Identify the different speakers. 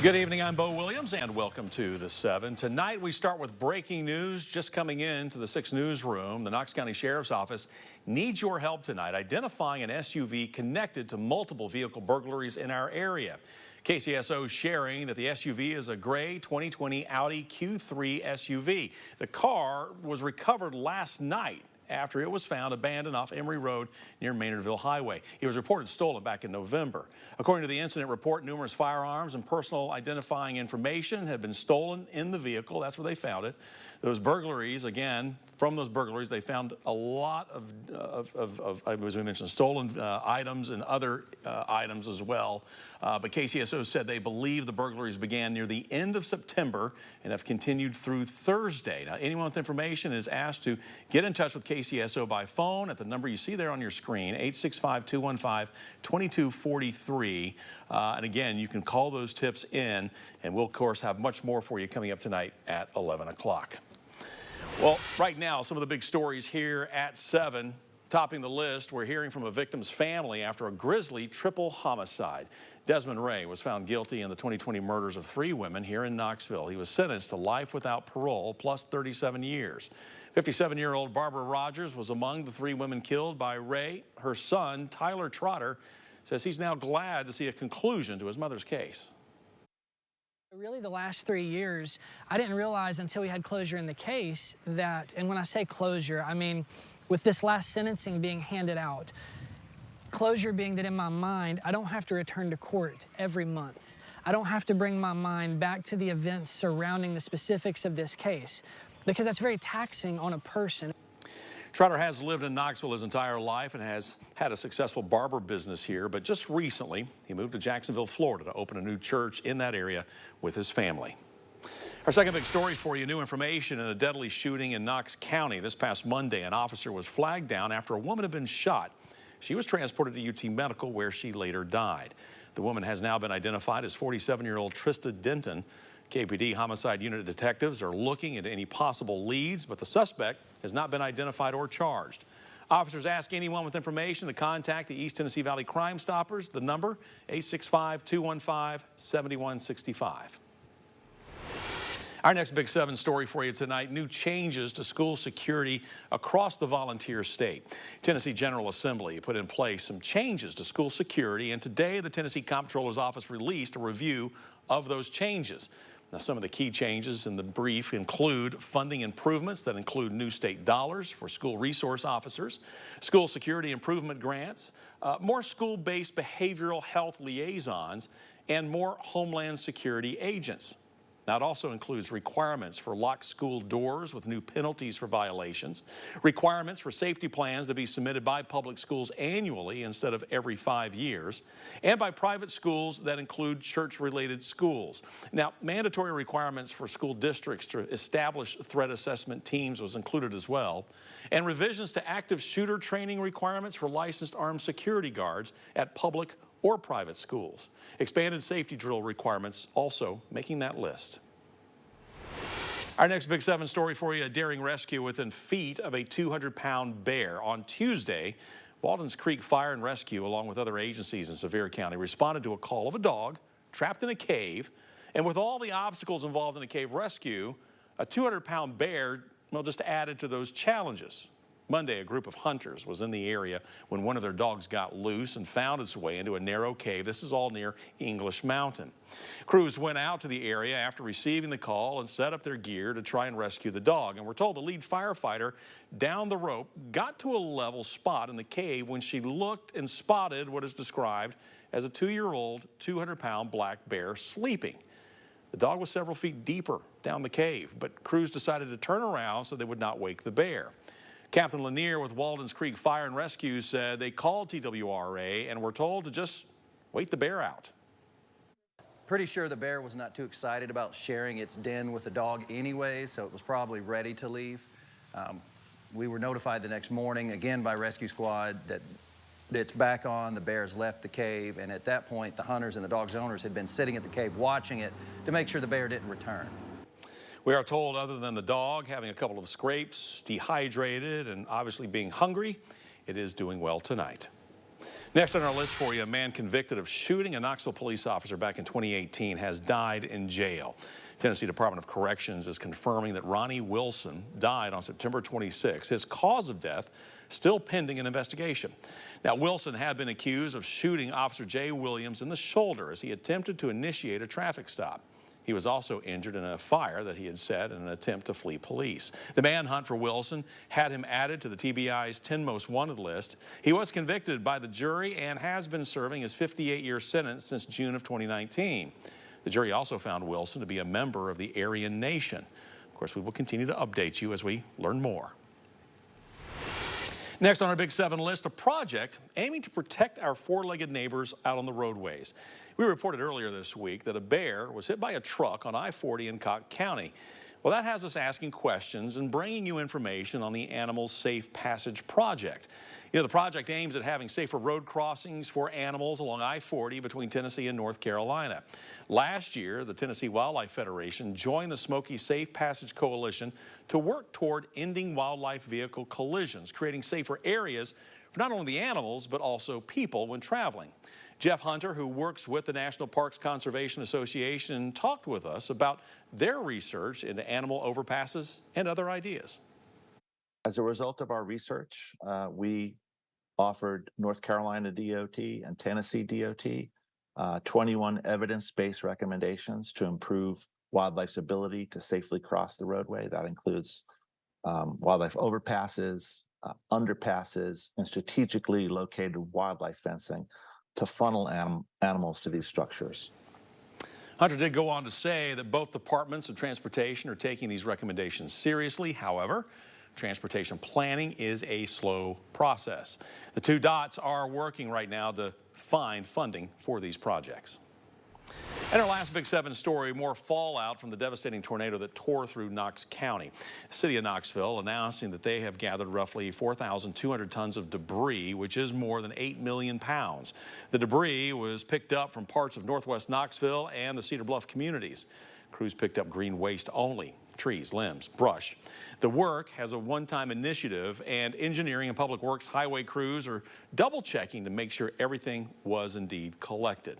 Speaker 1: Good evening, I'm Bo Williams, and welcome to The 7. Tonight, we start with breaking news just coming in to the 6 newsroom. The Knox County Sheriff's Office needs your help tonight identifying an SUV connected to multiple vehicle burglaries in our area. KCSO sharing that the SUV is a gray 2020 Audi Q3 SUV. The car was recovered last night after it was found abandoned off Emory Road near Maynardville Highway. It was reported stolen back in November. According to the incident report, numerous firearms and personal identifying information had been stolen in the vehicle. That's where they found it. Those burglaries, again, from those burglaries, they found a lot of as we mentioned, stolen items and other items as well. But KCSO said they believe the burglaries began near the end of September and have continued through Thursday. Now, anyone with information is asked to get in touch with KCSO by phone at the number you see there on your screen, 865-215-2243. And again, you can call those tips in, and we'll, of course, have much more for you coming up tonight at 11 o'clock. Well, right now, some of the big stories here at 7. Topping the list, we're hearing from a victim's family after a grisly triple homicide. Desmond Ray was found guilty in the 2020 murders of 3 women here in Knoxville. He was sentenced to life without parole plus 37 years. 57-year-old Barbara Rogers was among the 3 women killed by Ray. Her son, Tyler Trotter, says he's now glad to see a conclusion to his mother's case.
Speaker 2: Really, the last 3 years, I didn't realize until we had closure in the case that, and when I say closure, I mean with this last sentencing being handed out, closure being that in my mind, I don't have to return to court every month. I don't have to bring my mind back to the events surrounding the specifics of this case, because that's very taxing on a person.
Speaker 1: Trotter has lived in Knoxville his entire life and has had a successful barber business here, but just recently he moved to Jacksonville, Florida to open a new church in that area with his family. Our second big story for you, new information in a deadly shooting in Knox County. This past Monday, an officer was flagged down after a woman had been shot. She was transported to UT Medical, where she later died. The woman has now been identified as 47-year-old Trista Denton. KPD homicide unit detectives are looking into any possible leads, but the suspect has not been identified or charged. Officers ask anyone with information to contact the East Tennessee Valley Crime Stoppers. The number, 865-215-7165. Our next Big 7 story for you tonight, new changes to school security across the volunteer state. Tennessee General Assembly put in place some changes to school security, and today the Tennessee Comptroller's Office released a review of those changes. Now, some of the key changes in the brief include funding improvements that include new state dollars for school resource officers, school security improvement grants, more school-based behavioral health liaisons, and more Homeland Security agents. Now, it also includes requirements for locked school doors with new penalties for violations, requirements for safety plans to be submitted by public schools annually instead of every 5 years, and by private schools that include church-related schools. Now, mandatory requirements for school districts to establish threat assessment teams was included as well, and revisions to active shooter training requirements for licensed armed security guards at public or private schools. Expanded safety drill requirements also making that list. Our next Big 7 story for you, a daring rescue within feet of a 200-pound bear. On Tuesday, Walden's Creek Fire and Rescue, along with other agencies in Sevier County, responded to a call of a dog trapped in a cave. And with all the obstacles involved in a cave rescue, a 200-pound bear, well, just added to those challenges. Monday, a group of hunters was in the area when one of their dogs got loose and found its way into a narrow cave. This is all near English Mountain. Crews went out to the area after receiving the call and set up their gear to try and rescue the dog. And we're told the lead firefighter down the rope got to a level spot in the cave when she looked and spotted what is described as a 2-year-old, 200-pound black bear sleeping. The dog was several feet deeper down the cave, but crews decided to turn around so they would not wake the bear. Captain Lanier with Walden's Creek Fire and Rescue said they called TWRA and were told to just wait the bear out.
Speaker 3: Pretty sure the bear was not too excited about sharing its den with the dog anyway, so it was probably ready to leave. We were notified the next morning, again by rescue squad, that it's back on, the bear's left the cave, and at that point the hunters and the dog's owners had been sitting at the cave watching it to make sure the bear didn't return.
Speaker 1: We are told other than the dog having a couple of scrapes, dehydrated, and obviously being hungry, it is doing well tonight. Next on our list for you, a man convicted of shooting a Knoxville police officer back in 2018 has died in jail. Tennessee Department of Corrections is confirming that Ronnie Wilson died on September 26. His cause of death still pending an investigation. Now, Wilson had been accused of shooting Officer Jay Williams in the shoulder as he attempted to initiate a traffic stop. He was also injured in a fire that he had set in an attempt to flee police. The manhunt for Wilson had him added to the TBI's 10 most wanted list. He was convicted by the jury and has been serving his 58-year sentence since June of 2019. The jury also found Wilson to be a member of the Aryan Nation. Of course, we will continue to update you as we learn more. Next on our Big 7 list, a project aiming to protect our four-legged neighbors out on the roadways. We reported earlier this week that a bear was hit by a truck on I-40 in Cocke County. Well, that has us asking questions and bringing you information on the Animal Safe Passage Project. You know, the project aims at having safer road crossings for animals along I-40 between Tennessee and North Carolina. Last year, the Tennessee Wildlife Federation joined the Smoky Safe Passage Coalition to work toward ending wildlife vehicle collisions, creating safer areas for not only the animals, but also people when traveling. Jeff Hunter, who works with the National Parks Conservation Association, talked with us about their research into animal overpasses and other ideas.
Speaker 4: As a result of our research, we offered North Carolina DOT and Tennessee DOT 21 evidence-based recommendations to improve wildlife's ability to safely cross the roadway. That includes wildlife overpasses, underpasses, and strategically located wildlife fencing to funnel animals to these structures.
Speaker 1: Hunter did go on to say that both departments of transportation are taking these recommendations seriously. However, transportation planning is a slow process. The two dots are working right now to find funding for these projects. And our last Big 7 story, more fallout from the devastating tornado that tore through Knox County. The city of Knoxville announcing that they have gathered roughly 4,200 tons of debris, which is more than 8 million pounds. The debris was picked up from parts of northwest Knoxville and the Cedar Bluff communities. Crews picked up green waste only, trees, limbs, brush. The work has a one-time initiative, and engineering and public works highway crews are double-checking to make sure everything was indeed collected.